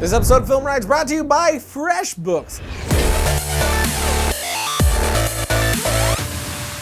This episode of Film Riot is brought to you by FreshBooks.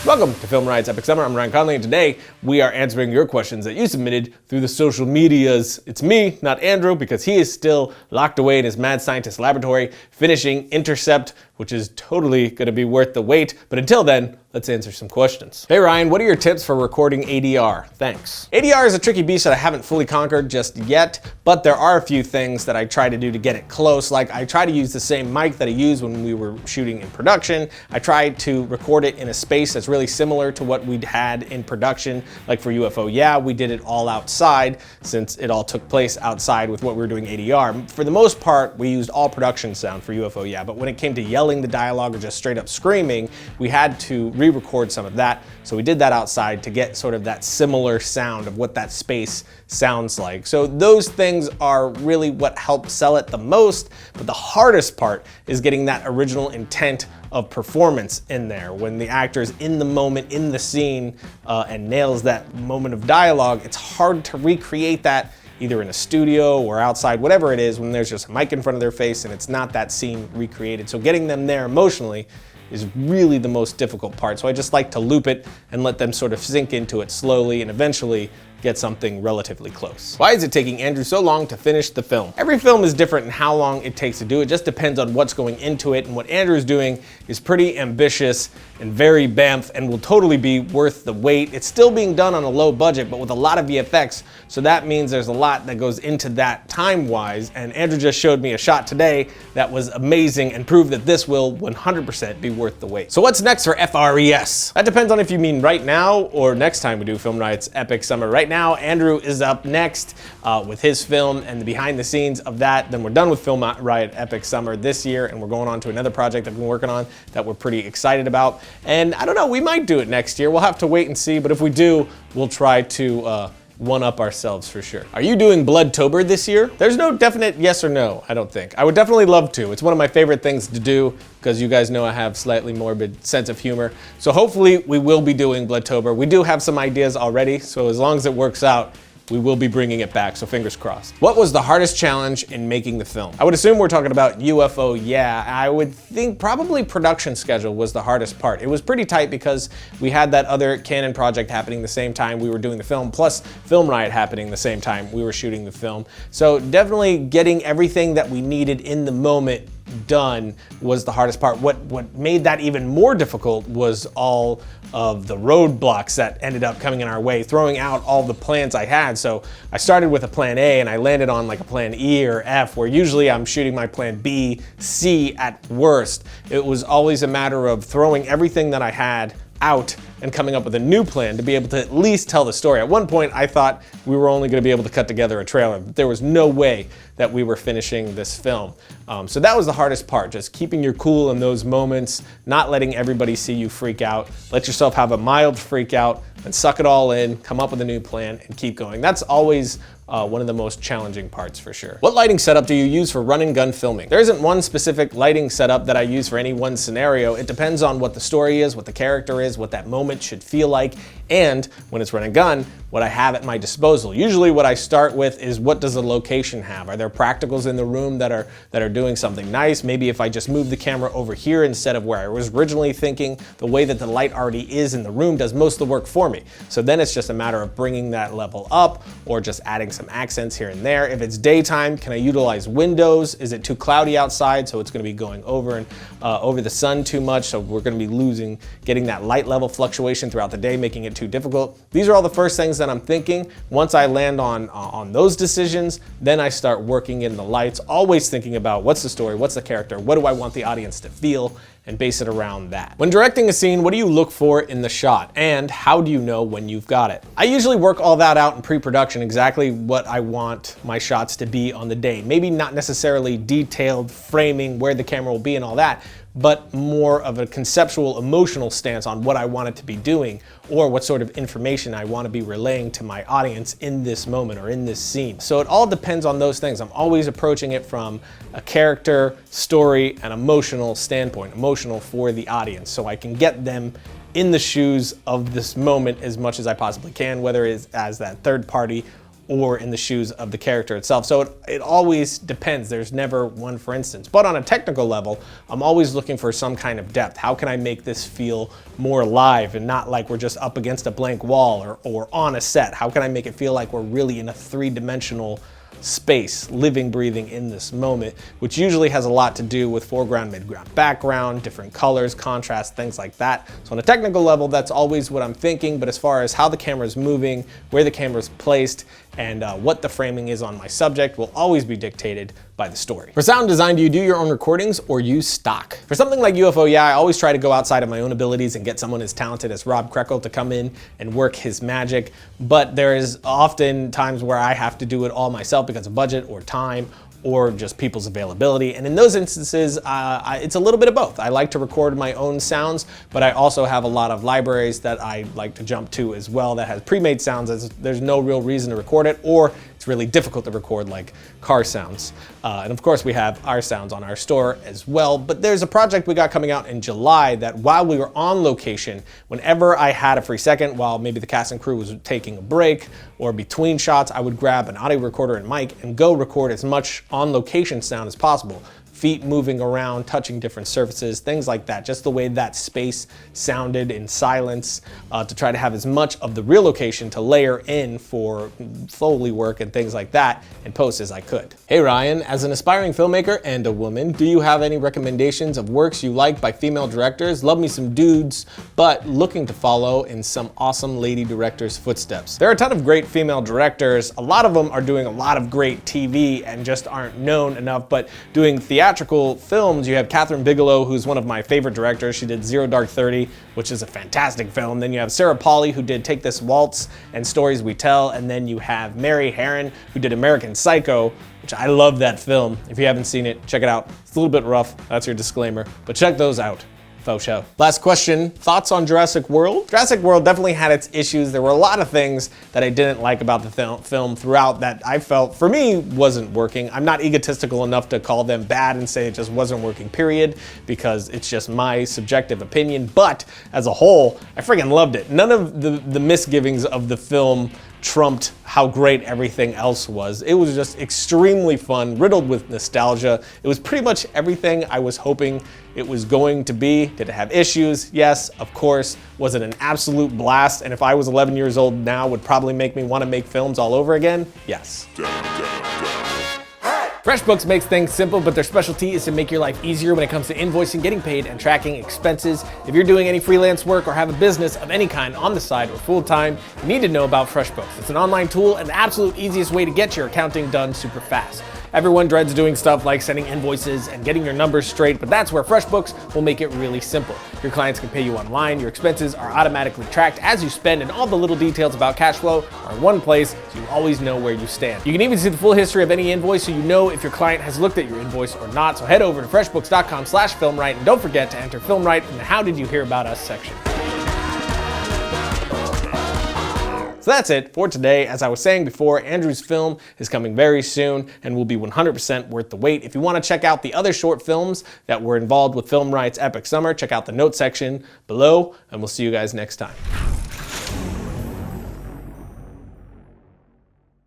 Welcome to Film Riot's Epic Summer. I'm Ryan Conley, and today we are answering your questions that you submitted through the social medias. It's me, not Andrew, because he is still locked away in his mad scientist laboratory finishing Intercept, which is totally going to be worth the wait. But until then, let's answer some questions. Hey Ryan, what are your tips for recording ADR? Thanks. ADR is a tricky beast that I haven't fully conquered just yet, but there are a few things that I try to do to get it close. Like I try to use the same mic that I used when we were shooting in production. I try to record it in a space that's really similar to what we'd had in production. Like for UFO Yeah, we did it all outside since it all took place outside with what we were doing ADR. For the most part, we used all production sound for UFO Yeah, but when it came to yelling the dialogue or just straight up screaming, we had to re-record some of that. So we did that outside to get sort of that similar sound of what that space sounds like. So those things are really what help sell it the most, but the hardest part is getting that original intent of performance in there. When the actor is in the moment, in the scene, and nails that moment of dialogue, it's hard to recreate that either in a studio or outside, whatever it is, when there's just a mic in front of their face and it's not that scene recreated. So getting them there emotionally is really the most difficult part. So I just like to loop it and let them sort of sink into it slowly and eventually get something relatively close. Why is it taking Andrew so long to finish the film? Every film is different in how long it takes to do it. It just depends on what's going into it, and what Andrew's doing is pretty ambitious and very bamf and will totally be worth the wait. It's still being done on a low budget, but with a lot of VFX, so that means there's a lot that goes into that time-wise, and Andrew just showed me a shot today that was amazing and proved that this will 100% be worth the wait. So what's next for FRES? That depends on if you mean right now or next time we do Film Riot's Epic Summer. Right now, Andrew is up next with his film and the behind the scenes of that. Then we're done with Film Riot Epic Summer this year, and we're going on to another project that we've been working on that we're pretty excited about. And I don't know, we might do it next year. We'll have to wait and see, but if we do, we'll try to one-up ourselves for sure. Are you doing Blood Tober this year? There's no definite yes or no, I don't think. I would definitely love to. It's one of my favorite things to do because you guys know I have slightly morbid sense of humor. So hopefully we will be doing Blood Tober. We do have some ideas already, so as long as it works out, we will be bringing it back, so fingers crossed. What was the hardest challenge in making the film? I would assume we're talking about UFO Yeah. I would think probably production schedule was the hardest part. It was pretty tight because we had that other Canon project happening the same time we were doing the film, plus Film Riot happening the same time we were shooting the film. So definitely getting everything that we needed in the moment done was the hardest part. What made that even more difficult was all of the roadblocks that ended up coming in our way, throwing out all the plans I had. So I started with a plan A and I landed on like a plan E or F, where usually I'm shooting my plan B, C at worst. It was always a matter of throwing everything that I had out and coming up with a new plan to be able to at least tell the story. At one point, I thought we were only gonna be able to cut together a trailer, but there was no way that we were finishing this film. So that was the hardest part, just keeping your cool in those moments, not letting everybody see you freak out. Let yourself have a mild freak out and suck it all in, come up with a new plan and keep going. That's always one of the most challenging parts for sure. What lighting setup do you use for run and gun filming? There isn't one specific lighting setup that I use for any one scenario. It depends on what the story is, what the character is, what that moment should feel like, and when it's run and gun, what I have at my disposal. Usually what I start with is what does the location have? Are there practicals in the room that are doing something nice? Maybe if I just move the camera over here instead of where I was originally thinking, the way that the light already is in the room does most of the work for me. So then it's just a matter of bringing that level up or just adding some accents here and there. If it's daytime, can I utilize windows? Is it too cloudy outside, so it's gonna be going over the sun too much, so we're gonna be getting that light level fluctuation throughout the day, making it too difficult? These are all the first things that I'm thinking. Once I land on those decisions, then I start working in the lights, always thinking about what's the story, what's the character, what do I want the audience to feel, and base it around that. When directing a scene, what do you look for in the shot? And how do you know when you've got it? I usually work all that out in pre-production, exactly what I want my shots to be on the day. Maybe not necessarily detailed framing, where the camera will be and all that, but more of a conceptual, emotional stance on what I want it to be doing, or what sort of information I want to be relaying to my audience in this moment or in this scene. So it all depends on those things. I'm always approaching it from a character, story, and emotional standpoint, emotional for the audience, so I can get them in the shoes of this moment as much as I possibly can, whether it's as that third party or in the shoes of the character itself. So it always depends. There's never one for instance. But on a technical level, I'm always looking for some kind of depth. How can I make this feel more alive and not like we're just up against a blank wall or on a set? How can I make it feel like we're really in a three-dimensional space, living, breathing in this moment, which usually has a lot to do with foreground, midground, background, different colors, contrast, things like that. So on a technical level, that's always what I'm thinking, but as far as how the camera is moving, where the camera is placed, and what the framing is on my subject will always be dictated by the story. For sound design, do you do your own recordings or use stock? For something like UFO, yeah, I always try to go outside of my own abilities and get someone as talented as Rob Krekel to come in and work his magic, but there is often times where I have to do it all myself because of budget or time or just people's availability. And in those instances, it's a little bit of both. I like to record my own sounds, but I also have a lot of libraries that I like to jump to as well that has pre-made sounds as there's no real reason to record it, or it's really difficult to record like car sounds. And of course we have our sounds on our store as well, but there's a project we got coming out in July that while we were on location, whenever I had a free second, while maybe the cast and crew was taking a break or between shots, I would grab an audio recorder and mic and go record as much on location sound as possible. Feet moving around, touching different surfaces, things like that. Just the way that space sounded in silence to try to have as much of the real location to layer in for Foley work and things like that in post as I could. Hey Ryan, as an aspiring filmmaker and a woman, do you have any recommendations of works you like by female directors? Love me some dudes, but looking to follow in some awesome lady directors' footsteps. There are a ton of great female directors. A lot of them are doing a lot of great TV and just aren't known enough, but doing theatrical films, you have Catherine Bigelow, who's one of my favorite directors. She did Zero Dark 30, which is a fantastic film. Then you have Sarah Polley, who did Take This Waltz and Stories We Tell. And then you have Mary Herron, who did American Psycho, which I love that film. If you haven't seen it, check it out. It's a little bit rough, that's your disclaimer, but check those out. Faux show. Last question, thoughts on Jurassic World? Jurassic World definitely had its issues. There were a lot of things that I didn't like about the film throughout that I felt, for me, wasn't working. I'm not egotistical enough to call them bad and say it just wasn't working, period, because it's just my subjective opinion. But as a whole, I freaking loved it. None of the misgivings of the film trumped how great everything else was. It was just extremely fun, riddled with nostalgia. It was pretty much everything I was hoping it was going to be. Did it have issues? Yes, of course. Was it an absolute blast? And if I was 11 years old now, would probably make me want to make films all over again? Yes. FreshBooks makes things simple, but their specialty is to make your life easier when it comes to invoicing, getting paid, and tracking expenses. If you're doing any freelance work or have a business of any kind on the side or full-time, you need to know about FreshBooks. It's an online tool and the absolute easiest way to get your accounting done super fast. Everyone dreads doing stuff like sending invoices and getting your numbers straight, but that's where FreshBooks will make it really simple. Your clients can pay you online, your expenses are automatically tracked as you spend, and all the little details about cash flow are in one place, so you always know where you stand. You can even see the full history of any invoice, so you know if your client has looked at your invoice or not. So head over to freshbooks.com/filmright, and don't forget to enter Filmright in the How Did You Hear About Us section. So that's it for today. As I was saying before, Andrew's film is coming very soon and will be 100% worth the wait. If you want to check out the other short films that were involved with Film Right's Epic Summer, check out the notes section below, and we'll see you guys next time.